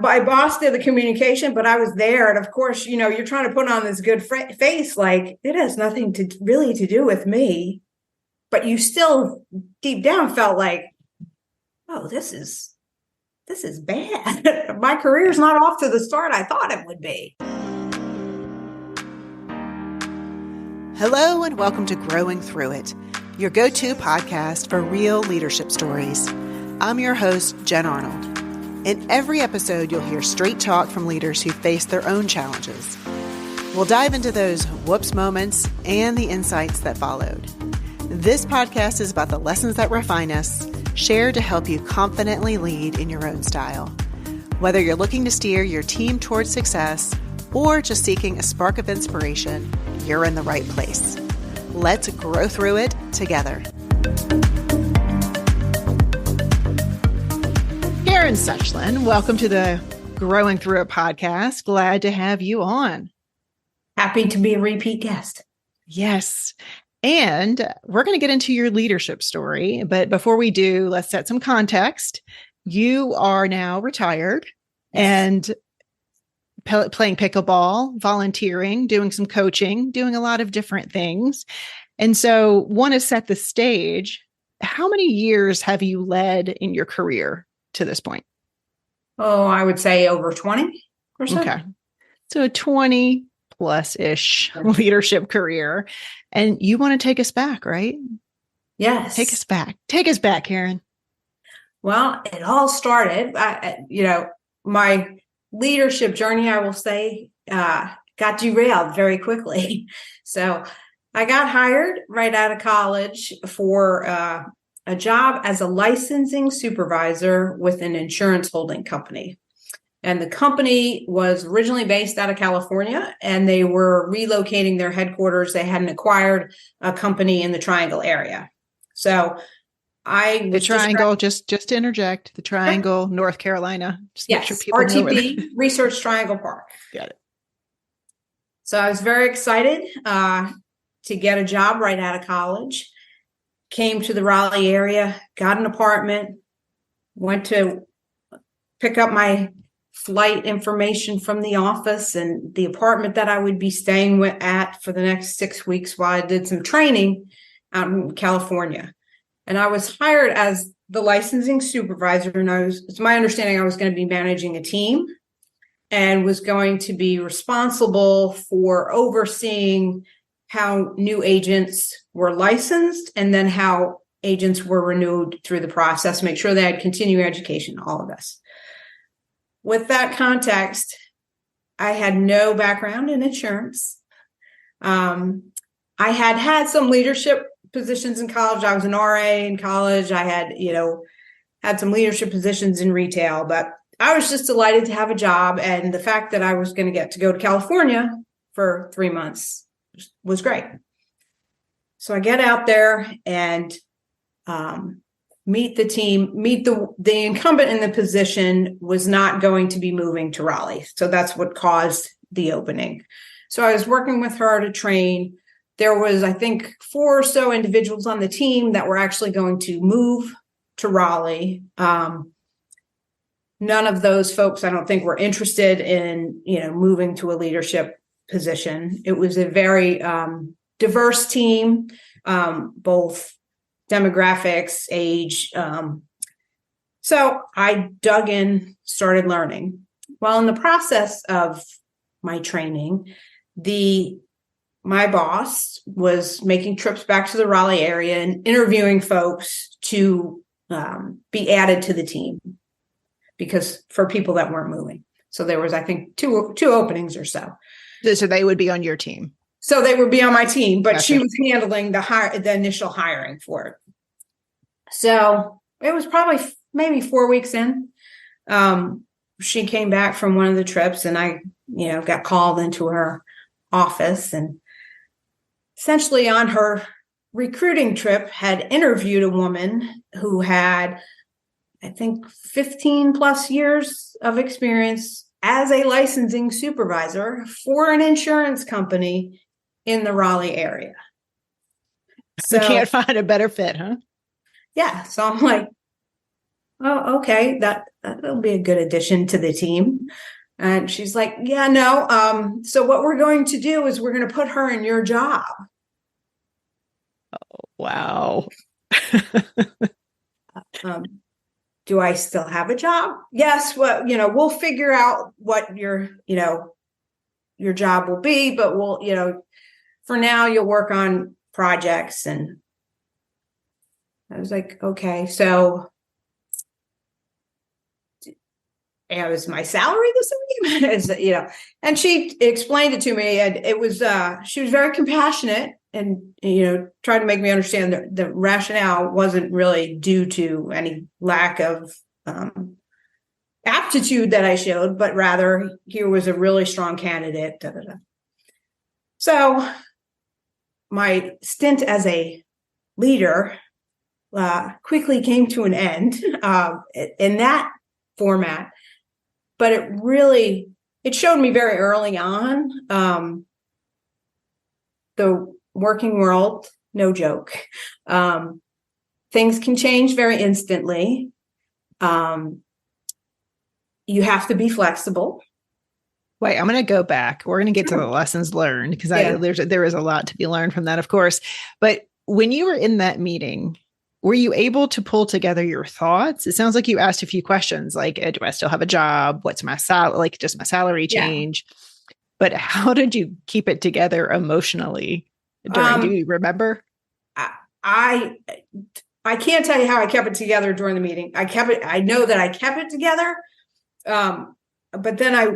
My boss did the communication, but I was there. And of course, you're trying to put on this good face, like it has nothing to really to do with me. But you still deep down felt like, oh, this is bad. My career's not off to the start I thought it would be. Hello and welcome to Growing Through It, your go-to podcast for real leadership stories. I'm your host, Jen Arnold. In every episode, you'll hear straight talk from leaders who face their own challenges. We'll dive into those whoops moments and the insights that followed. This podcast is about the lessons that refine us, shared to help you confidently lead in your own style. Whether you're looking to steer your team towards success or just seeking a spark of inspiration, you're in the right place. Let's grow through it together. Karen Suchsland, welcome to the Growing Through It podcast. Glad to have you on. Happy to be a repeat guest. Yes. And we're going to get into your leadership story. But before we do, let's set some context. You are now retired and playing pickleball, volunteering, doing some coaching, doing a lot of different things. And so want to set the stage. How many years have you led in your career to this point? Oh, I would say over 20 or so. Okay. So a 20 plus-ish leadership career. And you want to take us back, right? Yes. Take us back. Take us back, Karen. Well, it all started, my leadership journey, I will say, got derailed very quickly. So I got hired right out of college for a job as a licensing supervisor with an insurance holding company. And the company was originally based out of California, and they were relocating their headquarters. They hadn't acquired a company in the Triangle area. So the Triangle, just to interject, the Triangle, North Carolina. Just yes, make sure people RTP, Research Triangle Park. Got it. So I was very excited to get a job right out of college. Came to the Raleigh area, got an apartment, went to pick up my flight information from the office and the apartment that I would be staying at for the next 6 weeks while I did some training out in California. And I was hired as the licensing supervisor, and it's my understanding I was going to be managing a team and was going to be responsible for overseeing how new agents were licensed and then how agents were renewed through the process, make sure they had continuing education, all of this. With that context, I had no background in insurance. I had some leadership positions in college. I was an RA in college. I had some leadership positions in retail, but I was just delighted to have a job. And the fact that I was going to get to go to California for 3 months was great. So I get out there and meet the team, meet the incumbent in the position was not going to be moving to Raleigh. So that's what caused the opening. So I was working with her to train. There was, I think, 4 or so individuals on the team that were actually going to move to Raleigh. None of those folks, I don't think, were interested in, moving to a leadership position. It was a very diverse team, both demographics, age. So I dug in, started learning. Well, in the process of my training, my boss was making trips back to the Raleigh area and interviewing folks to be added to the team because for people that weren't moving. So there was, I think, two openings or so. So they would be on your team. So they would be on my team, but Gotcha. She was handling the initial hiring for it. So it was probably maybe 4 weeks in. She came back from one of the trips, and I, got called into her office, and essentially on her recruiting trip had interviewed a woman who had, I think, 15 plus years of experience as a licensing supervisor for an insurance company in the Raleigh area. So you can't find a better fit, huh? Yeah. So I'm like, oh, okay, that'll be a good addition to the team. And she's like, yeah, no. So what we're going to do is we're going to put her in your job. Wow. Um, do I still have a job? Yes. Well, we'll figure out what your job will be, but for now you'll work on projects. And I was like, okay, so is my salary the same? And she explained it to me, and it was, she was very compassionate and, tried to make me understand that the rationale wasn't really due to any lack of aptitude that I showed, but rather here was a really strong candidate. Da, da, da. So my stint as a leader quickly came to an end in that format, but it showed me very early on the working world, no joke. Things can change very instantly. You have to be flexible. Wait, I'm going to go back. We're going to get to the lessons learned because there is a lot to be learned from that, of course. But when you were in that meeting, were you able to pull together your thoughts? It sounds like you asked a few questions like, do I still have a job? What's my salary? Like, does my salary change? Yeah. But how did you keep it together emotionally do you remember? I can't tell you how I kept it together during the meeting. I know that I kept it together. But then I,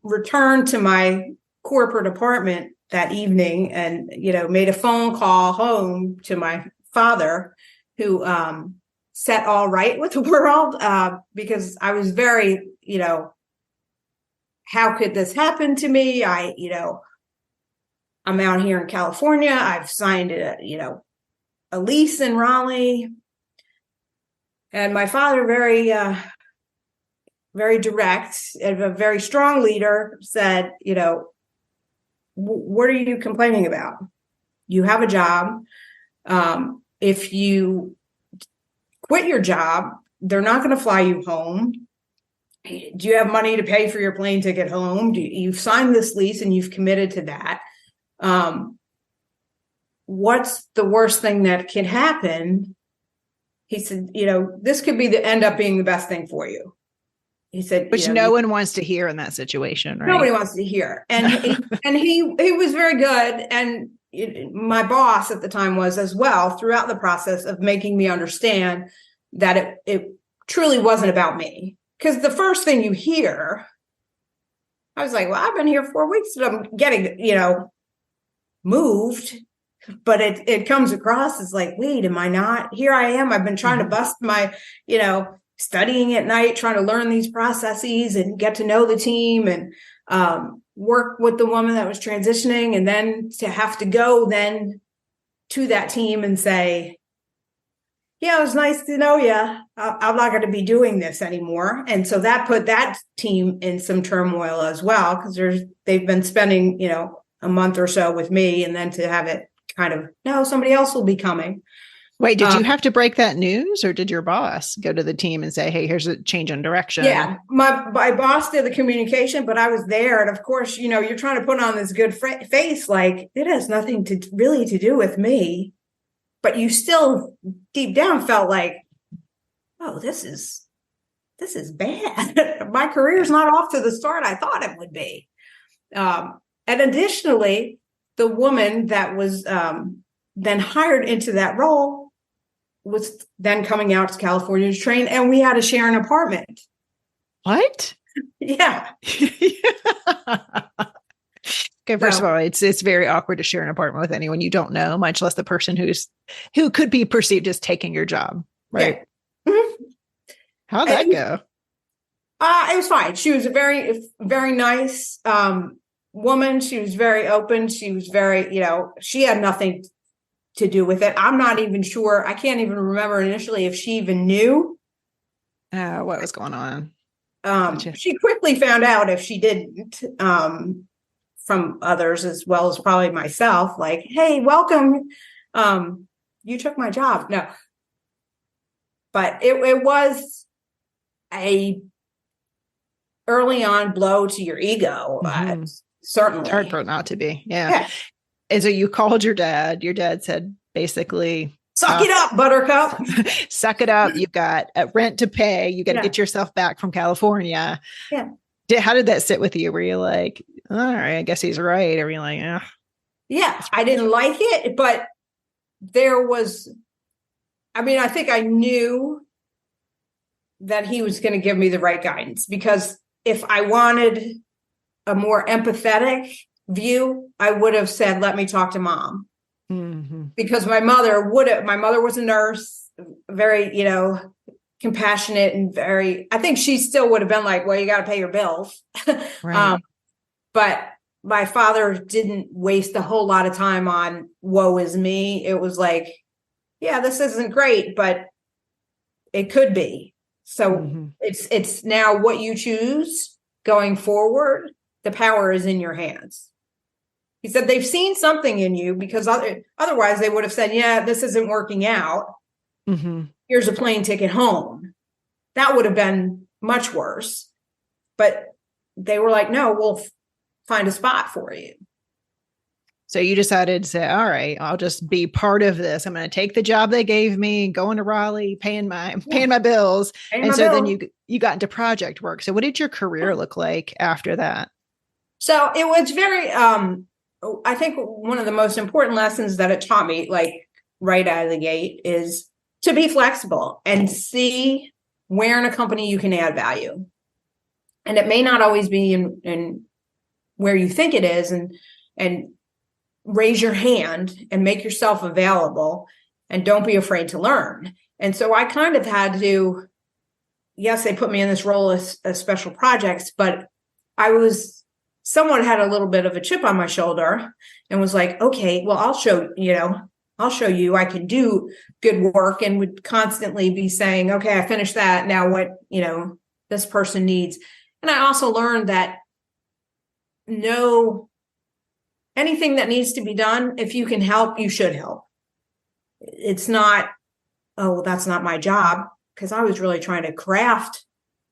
returned to my corporate apartment that evening and, made a phone call home to my father who, set all right with the world, because I was very, how could this happen to me? I'm out here in California. I've signed a lease in Raleigh, and my father very direct and a very strong leader said, what are you complaining about? You have a job. If you quit your job, they're not going to fly you home. Do you have money to pay for your plane ticket home? You've signed this lease and you've committed to that. What's the worst thing that can happen? He said, this could end up being the best thing for you. He said, which no one wants to hear in that situation, right? Nobody wants to hear. And he was very good. And my boss at the time was as well throughout the process of making me understand that it truly wasn't about me. Because the first thing you hear, I was like, well, I've been here 4 weeks and I'm getting, moved. But it comes across as like, wait, am I not? Here I am. I've been trying to bust my, studying at night, trying to learn these processes and get to know the team and work with the woman that was transitioning. And then to have to go then to that team and say, yeah, it was nice to know you. I'm not going to be doing this anymore. And so that put that team in some turmoil as well, because they've been spending, a month or so with me, and then to have it kind of, no, somebody else will be coming. Wait, did you have to break that news, or did your boss go to the team and say, hey, here's a change in direction? Yeah, my boss did the communication, but I was there. And of course, you're trying to put on this good face, like it has nothing to do with me. But you still deep down felt like, oh, this is bad. My career's not off to the start I thought it would be. And additionally, the woman that was then hired into that role was then coming out to California to train, and we had to share an apartment. What? Yeah. Okay, first of all, it's very awkward to share an apartment with anyone you don't know, much less the person who could be perceived as taking your job, right? Yeah. Mm-hmm. How'd that go? It was fine. She was a very, very nice woman. She was very open. She was very, she had nothing to do with it. I'm not even sure. I can't even remember initially if she even knew what was going on. Gotcha. She quickly found out if she didn't, from others as well as probably myself, like, hey, welcome. You took my job. No, but it was a early on blow to your ego. Certainly. It's hard for it not to be. Yeah. Yeah. And so you called your dad. Your dad said basically, suck it up, buttercup. Suck it up. You've got a rent to pay. You got to get yourself back from California. Yeah. How did that sit with you? Were you like, all right, I guess he's right? Or were you like, yeah? Yeah, I didn't like it, but I think I knew that he was going to give me the right guidance, because if I wanted a more empathetic view, I would have said, let me talk to mom. Because my mother was a nurse, very, compassionate and I think she still would have been like, well, you got to pay your bills. Right. But my father didn't waste a whole lot of time on woe is me. It was like, yeah, this isn't great, but it could be. So it's now what you choose going forward. The power is in your hands. He said they've seen something in you, because otherwise they would have said, yeah, this isn't working out. Here's a plane ticket home. That would have been much worse. But they were like, no, we'll find a spot for you. So you decided to say, all right, I'll just be part of this. I'm going to take the job they gave me, going to Raleigh, paying my bills. Then you got into project work. So what did your career look like after that? So it was very, I think one of the most important lessons that it taught me, like right out of the gate, is to be flexible and see where in a company you can add value. And it may not always be in where you think it is, and raise your hand and make yourself available, and don't be afraid to learn. And so I kind of had to, yes, they put me in this role as special projects, but someone had a little bit of a chip on my shoulder and was like, okay, well, I'll show you I can do good work, and would constantly be saying, okay, I finished that. Now what, this person needs. And I also learned that anything that needs to be done, if you can help, you should help. It's not, oh, that's not my job, because I was really trying to craft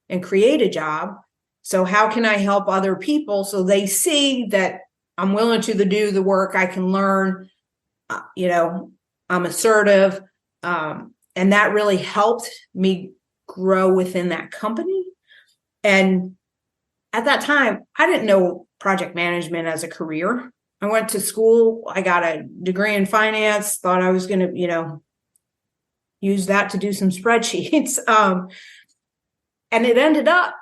and create a job. So how can I help other people so they see that I'm willing to do the work, I can learn, I'm assertive. And that really helped me grow within that company. And at that time, I didn't know project management as a career. I went to school, I got a degree in finance, thought I was going to, use that to do some spreadsheets. And it ended up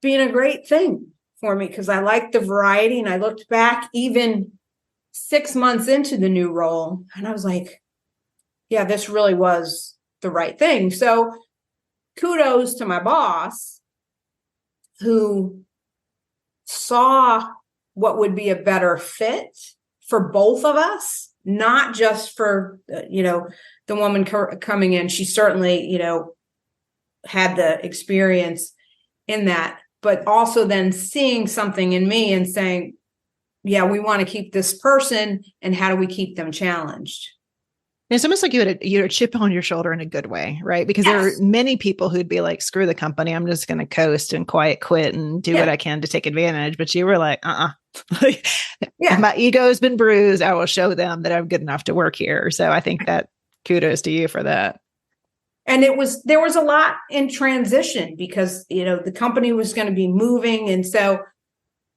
being a great thing for me, because I liked the variety. And I looked back even 6 months into the new role, and I was like, yeah, this really was the right thing. So kudos to my boss, who saw what would be a better fit for both of us, not just for, the woman coming in. She certainly, had the experience in that, but also then seeing something in me and saying, yeah, we want to keep this person, and how do we keep them challenged? It's almost like you had a chip on your shoulder in a good way, right? Because there are many people who'd be like, screw the company, I'm just going to coast and quiet quit and do what I can to take advantage. But you were like, if my ego's been bruised, I will show them that I'm good enough to work here. So I think that kudos to you for that. And there was a lot in transition, because, the company was going to be moving. And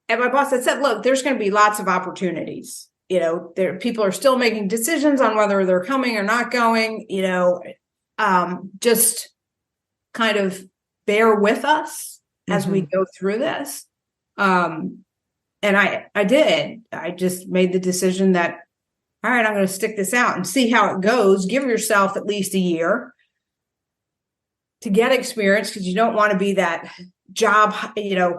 my boss had said, look, there's going to be lots of opportunities. People are still making decisions on whether they're coming or not going, just kind of bear with us as we go through this. And I did. I just made the decision that, all right, I'm going to stick this out and see how it goes. Give yourself at least a year to get experience, because you don't want to be that job,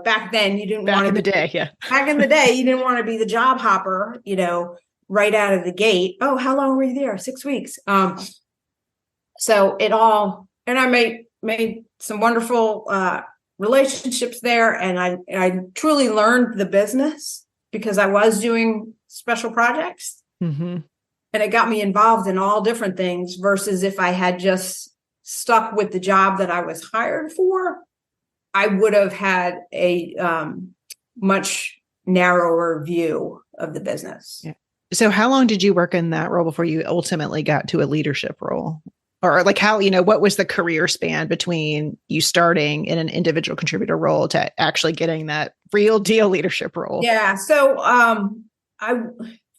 back then you didn't want to be back in the day, you didn't want to be the job hopper, right out of the gate. Oh, how long were you there? 6 weeks. So and I made some wonderful, relationships there. And I truly learned the business, because I was doing special projects, and it got me involved in all different things, versus if I had just stuck with the job that I was hired for, I would have had a much narrower view of the business. Yeah. So how long did you work in that role before you ultimately got to a leadership role? Or like how, what was the career span between you starting in an individual contributor role to actually getting that real deal leadership role? Yeah. So I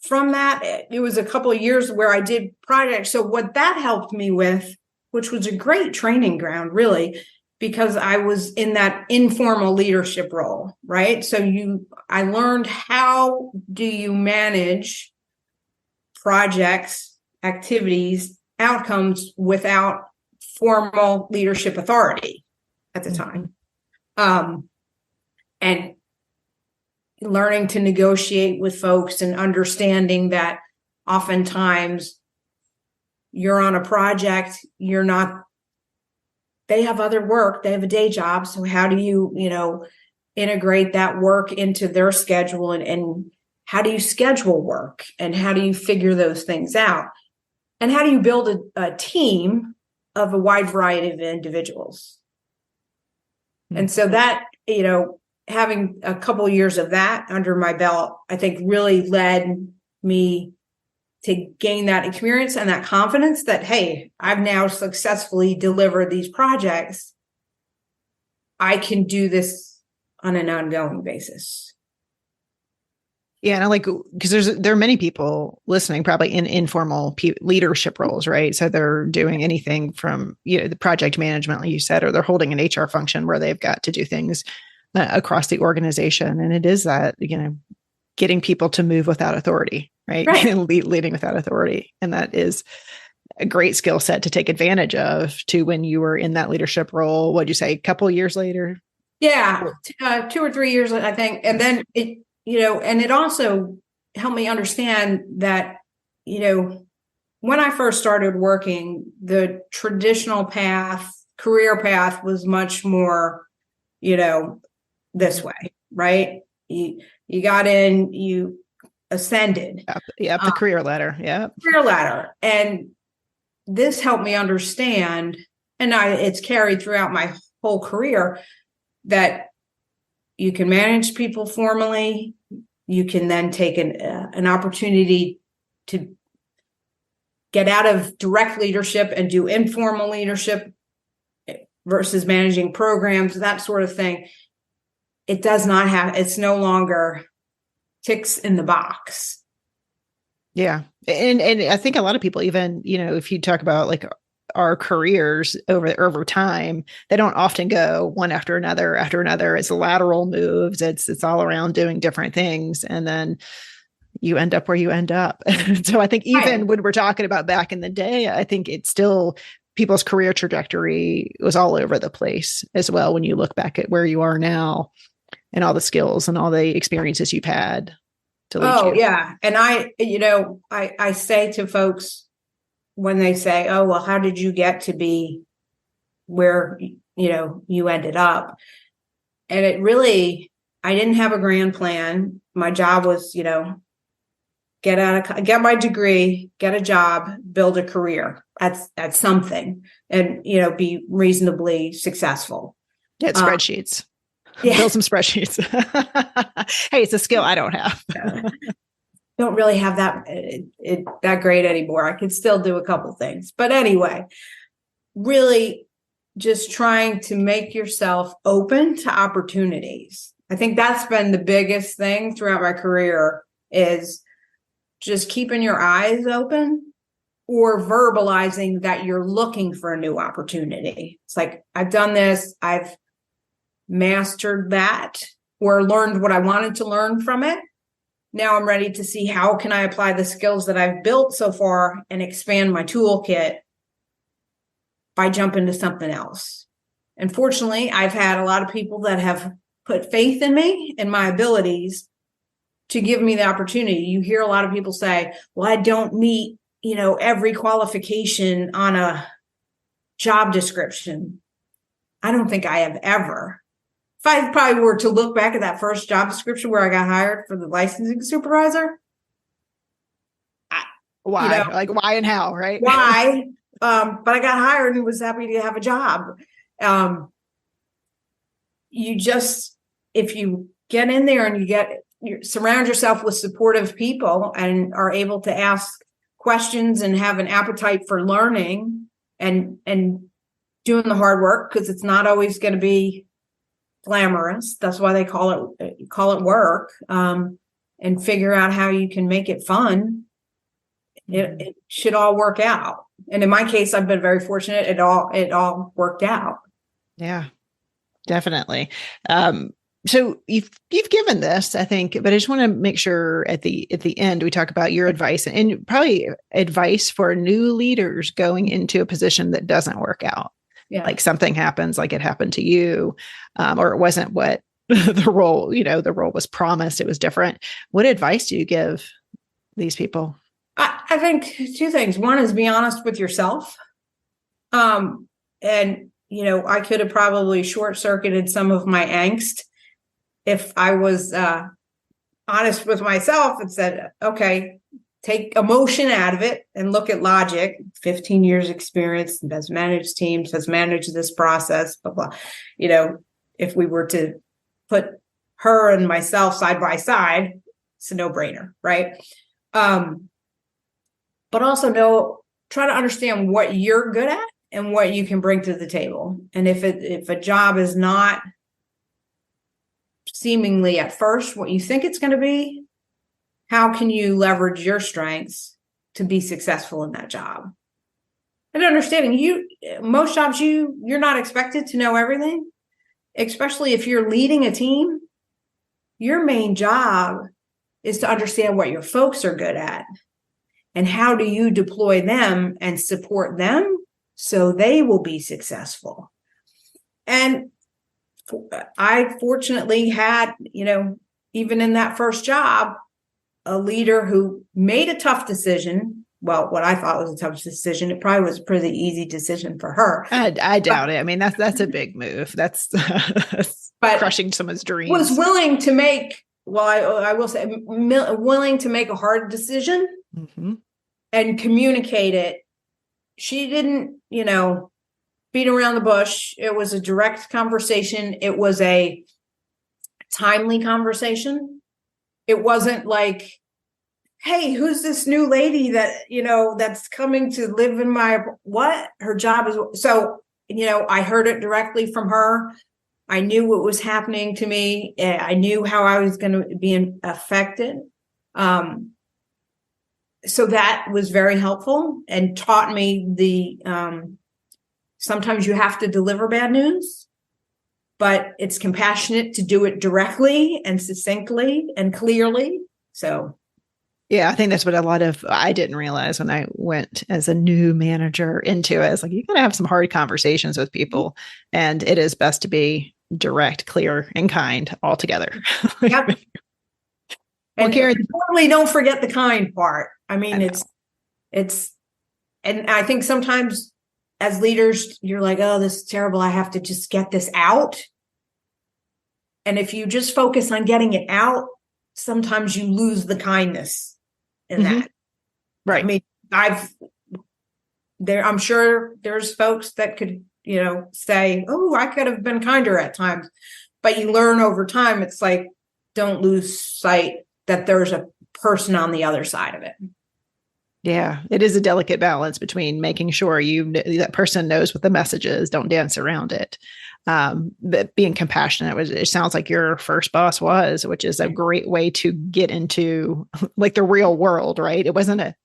from that, it was a couple of years where I did projects. So what that helped me with, which was a great training ground, really, because I was in that informal leadership role, right? So I learned how do you manage projects, activities, outcomes without formal leadership authority at the time. And learning to negotiate with folks and understanding that oftentimes you're on a project, they have other work, they have a day job. So how do you, integrate that work into their schedule and how do you schedule work and how do you figure those things out? And how do you build a team of a wide variety of individuals? And so that, having a couple of years of that under my belt, I think really led me to gain that experience and that confidence that, hey, I've now successfully delivered these projects. I can do this on an ongoing basis. Yeah. And I like, because there are many people listening probably in informal leadership roles, right? So they're doing anything from, the project management, like you said, or they're holding an HR function where they've got to do things across the organization. And it is that, getting people to move without authority, right? Leading without authority. And that is a great skill set to take advantage of to when you were in that leadership role. What'd you say, a couple of years later? Yeah, 2 or 3 years, I think. And then and it also helped me understand that, when I first started working, the traditional career path was much more, this way, right? You got in, you ascended. Yep, the career ladder. Yeah. Career ladder. And this helped me understand, and it's carried throughout my whole career, that you can manage people formally. You can then take an opportunity to get out of direct leadership and do informal leadership versus managing programs, that sort of thing. It's no longer ticks in the box. Yeah. And I think a lot of people, even, if you talk about like our careers over time, they don't often go one after another. It's lateral moves. It's all around doing different things. And then you end up where you end up. So I think even when we're talking about back in the day, I think it's still people's career trajectory was all over the place as well. When you look back at where you are now and all the skills and all the experiences you've had to lead you. Oh, yeah. And I say to folks when they say, oh, well, how did you get to be where, you ended up? And it really, I didn't have a grand plan. My job was, get my degree, get a job, build a career at something and, be reasonably successful. Get spreadsheets. Yeah. Build some spreadsheets. Hey, it's a skill I don't have. Don't really have that great anymore. I can still do a couple things. But anyway, really just trying to make yourself open to opportunities. I think that's been the biggest thing throughout my career is just keeping your eyes open or verbalizing that you're looking for a new opportunity. It's like, I've done this. I've mastered that or learned what I wanted to learn from it. Now I'm ready to see how can I apply the skills that I've built so far and expand my toolkit by jumping to something else. And fortunately, I've had a lot of people that have put faith in me and my abilities to give me the opportunity. You hear a lot of people say, well, I don't meet, every qualification on a job description. I don't think I have ever. If I probably were to look back at that first job description where I got hired for the licensing supervisor. Why? Like why and how, right? Why? But I got hired and was happy to have a job. you just, if you get in there and you surround yourself with supportive people and are able to ask questions and have an appetite for learning and doing the hard work, because it's not always going to be glamorous. That's why they call it work, and figure out how you can make it fun. It should all work out. And in my case, I've been very fortunate. It all worked out. Yeah, definitely. So you've given this, I think, but I just want to make sure at the end we talk about your advice and probably advice for new leaders going into a position that doesn't work out. Yeah. Like something happens, like it happened to you, or it wasn't what the role was promised. It was different. What advice do you give these people? I think two things. One is be honest with yourself. And, I could have probably short-circuited some of my angst if I was honest with myself and said, okay, take emotion out of it and look at logic. 15 years experience, has managed teams, has managed this process, blah, blah. If we were to put her and myself side by side, it's a no-brainer, right? But also try to understand what you're good at and what you can bring to the table. And if a job is not seemingly at first what you think it's going to be, how can you leverage your strengths to be successful in that job? And understanding most jobs, you're not expected to know everything, especially if you're leading a team. Your main job is to understand what your folks are good at and how do you deploy them and support them so they will be successful. And I fortunately had, even in that first job, a leader who made a tough decision. Well, what I thought was a tough decision. It probably was a pretty easy decision for her. I doubt it. I mean, that's a big move. That's crushing someone's dreams. Was willing to make, I will say, willing to make a hard decision and communicate it. She didn't, beat around the bush. It was a direct conversation. It was a timely conversation. It wasn't like, hey, who's this new lady that, that's coming to live in her job is. So, I heard it directly from her. I knew what was happening to me. I knew how I was going to be affected. So that was very helpful and taught me sometimes you have to deliver bad news, but it's compassionate to do it directly and succinctly and clearly. So, yeah, I think that's what I didn't realize when I went as a new manager into it. It's like, you got to have some hard conversations with people, and it is best to be direct, clear, and kind altogether. Yep. And totally don't forget the kind part. I mean, it's, and I think sometimes as leaders, you're like, oh, this is terrible. I have to just get this out. And if you just focus on getting it out, sometimes you lose the kindness in that. Right. I mean, I'm sure there's folks that could, say, oh, I could have been kinder at times, but you learn over time. It's like, don't lose sight that there's a person on the other side of it. Yeah, it is a delicate balance between making sure that person knows what the message is, don't dance around it. But being compassionate, it sounds like your first boss was, which is a great way to get into like the real world, right? It wasn't a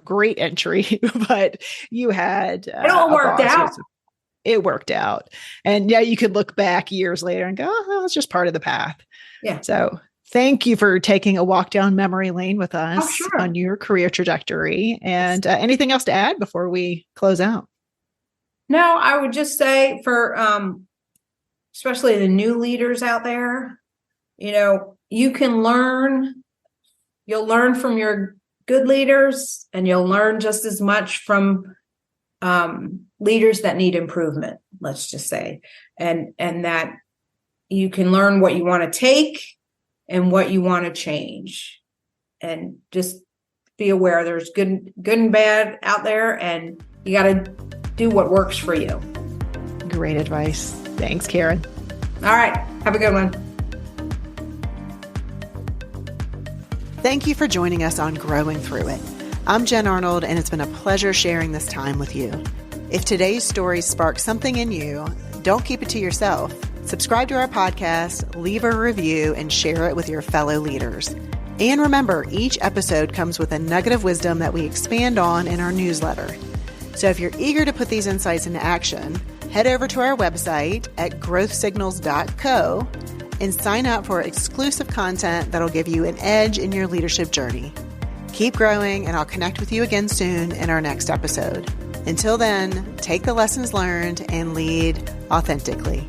great entry, but you had it all worked out. It worked out. And yeah, you could look back years later and go, oh, it's just part of the path. Yeah. So thank you for taking a walk down memory lane with us on your career trajectory. And anything else to add before we close out? No, I would just say for especially the new leaders out there, you can learn. You'll learn from your good leaders, and you'll learn just as much from leaders that need improvement, let's just say, and that you can learn what you want to take and what you want to change, and just be aware there's good and bad out there, and you got to do what works for you. Great advice. Thanks, Karen. All right. Have a good one. Thank you for joining us on Growing Through It. I'm Jen Arnold, and it's been a pleasure sharing this time with you. If today's story sparked something in you, don't keep it to yourself. Subscribe to our podcast, leave a review, and share it with your fellow leaders. And remember, each episode comes with a nugget of wisdom that we expand on in our newsletter. So if you're eager to put these insights into action, head over to our website at growthsignals.co and sign up for exclusive content that'll give you an edge in your leadership journey. Keep growing, and I'll connect with you again soon in our next episode. Until then, take the lessons learned and lead authentically.